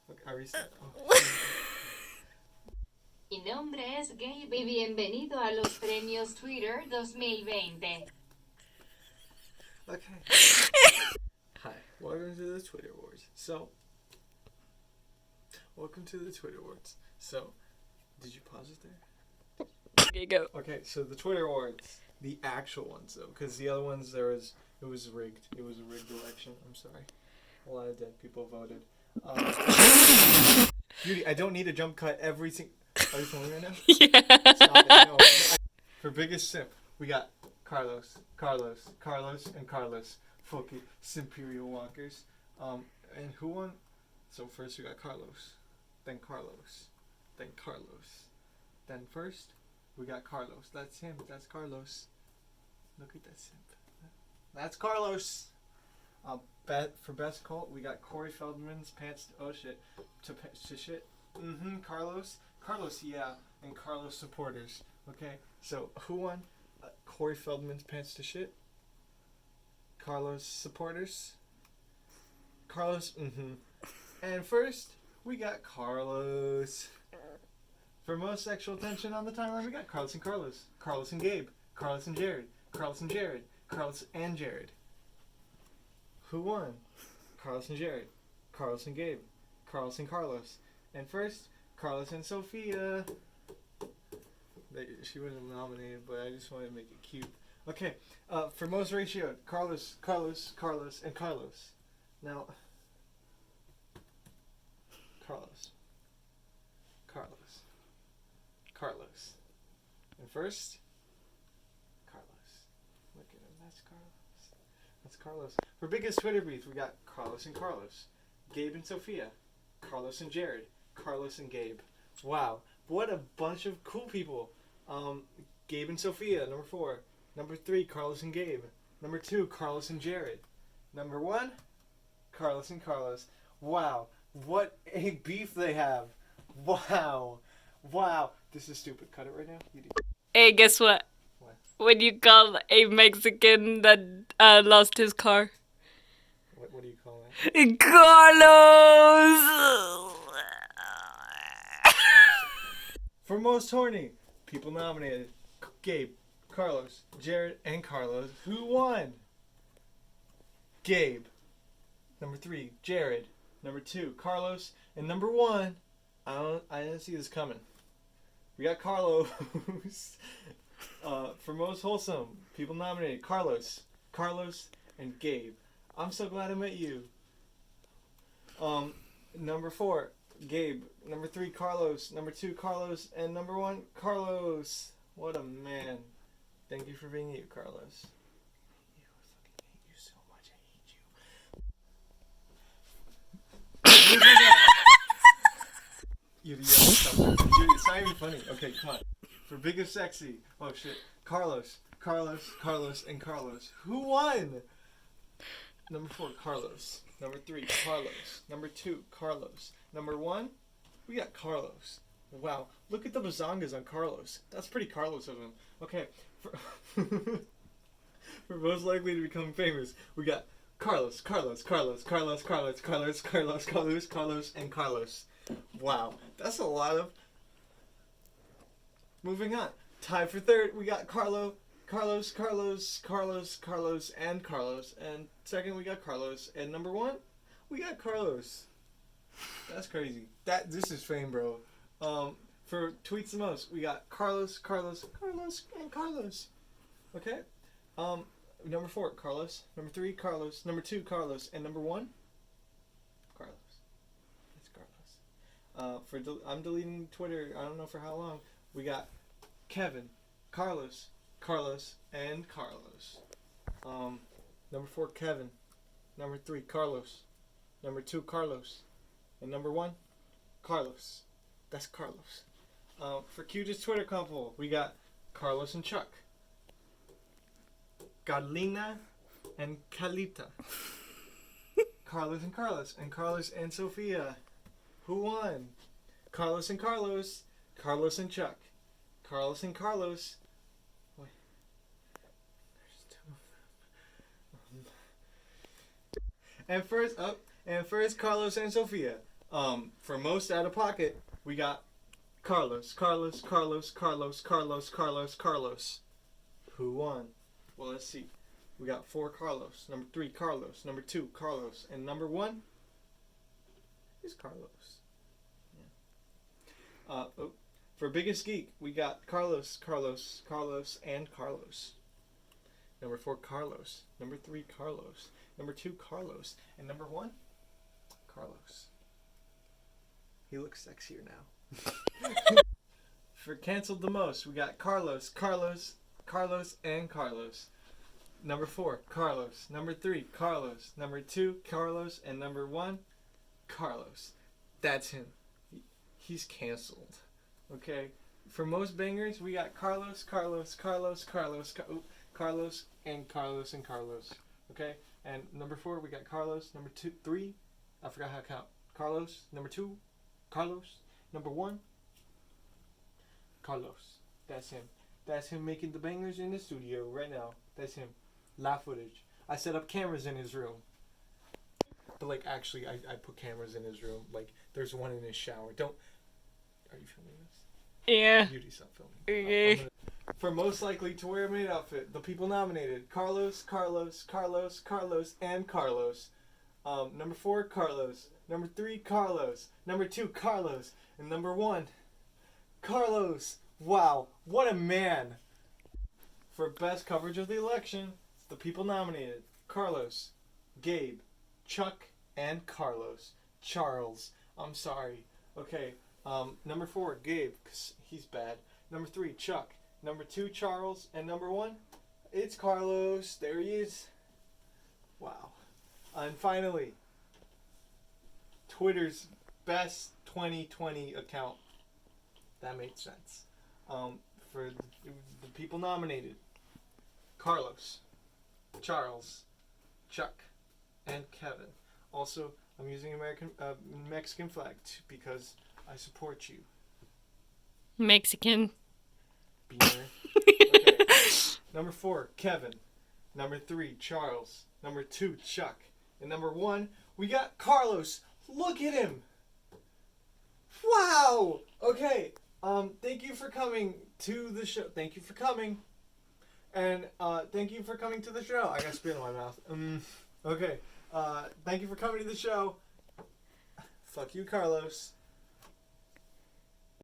Okay, I reset. Oh. Mi nombre es Gabe y bienvenido a los premios Twitter 2020. Okay. Hi, welcome to the Twitter Wars. Welcome to the Twitter Wars. Did you pause it there? Okay, go. Okay, so the Twitter Awards, the actual ones though, because the other ones it was rigged. It was a rigged election. I'm sorry. A lot of dead people voted. Beauty, I don't need to jump cut every single. Are you filming right now? Yeah. Stop it. No. For biggest simp, we got Carlos, and Carlos. Fuck it, Simperial Walkers. And who won? So first we got Carlos, then Carlos, then Carlos. Then first, we got Carlos. That's him. That's Carlos. Look at that simp. That's Carlos. For best cult, we got Corey Feldman's pants. Oh shit. To shit. Carlos. Carlos, yeah. And Carlos supporters. Okay. So who won? Corey Feldman's pants to shit. Carlos supporters. Carlos. And first, we got Carlos. For most sexual tension on the timeline, we got Carlos and Carlos. Carlos and Gabe. Carlos and Jared. Carlos and Jared. Carlos and Jared. Who won? Carlos and Jared. Carlos and Gabe. Carlos and Carlos. And first, Carlos and Sophia. She wasn't nominated, but I just wanted to make it cute. Okay, for most ratioed, Carlos, and Carlos. Now, Carlos. And first, Carlos. Look at him, that's Carlos. For biggest Twitter beef, we got Carlos and Carlos. Gabe and Sophia. Carlos and Jared. Carlos and Gabe. Wow, what a bunch of cool people. Gabe and Sophia, number 4. Number 3, Carlos and Gabe. Number 2, Carlos and Jared. Number 1, Carlos and Carlos. Wow, what a beef they have. Wow. This is stupid. Cut it right now. You do. Hey, guess what? What? When you call a Mexican that lost his car? What do you call it? Carlos! For most horny, people nominated: Gabe, Carlos, Jared, and Carlos. Who won? Gabe. Number 3, Jared. Number 2, Carlos. And number 1, I didn't see this coming. We got Carlos. For most wholesome, people nominated: Carlos, and Gabe. I'm so glad I met you. Number 4, Gabe. Number 3, Carlos. Number 2, Carlos. And number 1, Carlos. What a man. Thank you for being you, Carlos. I hate you so much. I hate you. It's not even funny. Okay, come on. For biggest sexy. Oh shit. Carlos, and Carlos. Who won? Number 4, Carlos. Number 3, Carlos. Number 2, Carlos. Number 1, we got Carlos. Wow, look at the bazongas on Carlos. That's pretty Carlos of him. Okay, for most likely to become famous, we got Carlos, and Carlos. Wow, that's a lot of. Moving on. Tied for third, we got Carlos, and Carlos. And second, we got Carlos. And number 1, we got Carlos. That's crazy. This is fame, bro. For tweets the most, we got Carlos, and Carlos. Okay? Number 4, Carlos. Number 3, Carlos. Number 2, Carlos. And number 1, Carlos. It's Carlos. I'm deleting Twitter. I don't know for how long. We got Kevin, Carlos, and Carlos. Number 4, Kevin. Number 3, Carlos. Number 2, Carlos. And number 1, Carlos. That's Carlos. For cutest Twitter couple, we got Carlos and Chuck. Carlina and Calita. Carlos and Carlos and Sophia. Who won? Carlos and Carlos and Chuck. Carlos and Carlos. Wait. There's 2 of them. And first, Carlos and Sophia. For most out of pocket, we got Carlos. Who won? Well, let's see. We got 4 Carlos. Number 3, Carlos. Number 2, Carlos. And number 1 is Carlos. Yeah. For biggest geek, we got Carlos, and Carlos. Number 4, Carlos. Number 3, Carlos. Number 2, Carlos. And number 1, Carlos. He looks sexier now. For canceled the most, we got Carlos, and Carlos. Number 4, Carlos. Number 3, Carlos. Number 2, Carlos. And number 1, Carlos. That's him. He's canceled. Okay? For most bangers, we got Carlos, and Carlos. Okay? And number 4, we got Carlos. Number 2, 3, I forgot how to count. Carlos. Number 2, Carlos. Number 1, Carlos. That's him. That's him making the bangers in the studio right now. That's him. Live footage. I set up cameras in his room. But like actually I put cameras in his room. Like there's one in his shower. Are you filming this? Yeah. Beauty, stop filming. Okay. For most likely to wear a maid outfit, the people nominated: Carlos, and Carlos. Number 4, Carlos. Number 3, Carlos. Number 2, Carlos. And number 1, Carlos. Wow, what a man! For best coverage of the election, the people nominated: Carlos, Gabe, Chuck, and Carlos. Charles. I'm sorry. Okay. Number 4, Gabe, 'cause he's bad. Number 3, Chuck. Number 2, Charles. And number 1, it's Carlos. There he is. Wow. And finally, Twitter's best 2020 account. That made sense. For the people nominated: Carlos, Charles, Chuck, and Kevin. Also, I'm using Mexican flag because I support you. Mexican. Beaner. Okay. Number 4, Kevin. Number 3, Charles. Number 2, Chuck. And number 1, we got Carlos. Look at him. Wow. Okay. Thank you for coming to the show. Thank you for coming. And thank you for coming to the show. I got spit in my mouth. Okay. Thank you for coming to the show. Fuck you, Carlos.